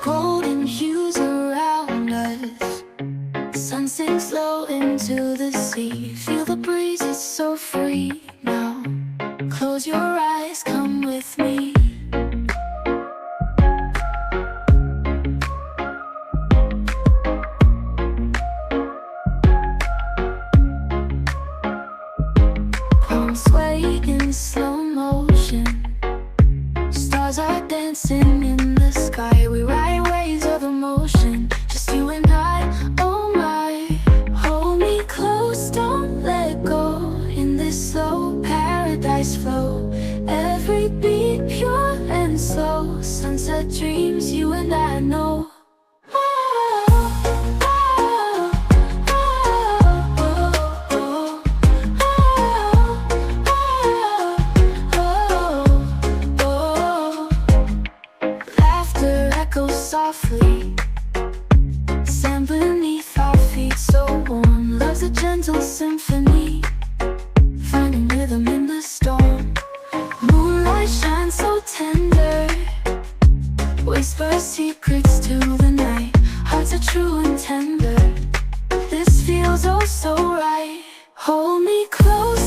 Golden hues around us, sun sinks low into the sea. Feel the breeze, it's so free now. Close your eyes, come with me. Palms sway in slow motion, stars are dancing in the sky. We ride waves of emotion, just you and I. Oh my, hold me close, don't let go. In this slow paradise flow, every beat pure and slow. Sunset dreams, you and I know. Softly, sand beneath our feet, so warm. Love's a gentle symphony, finding rhythm in the storm. Moonlight shines so tender, whisper secrets to the night. Hearts are true and tender, this feels oh so right. Hold me close,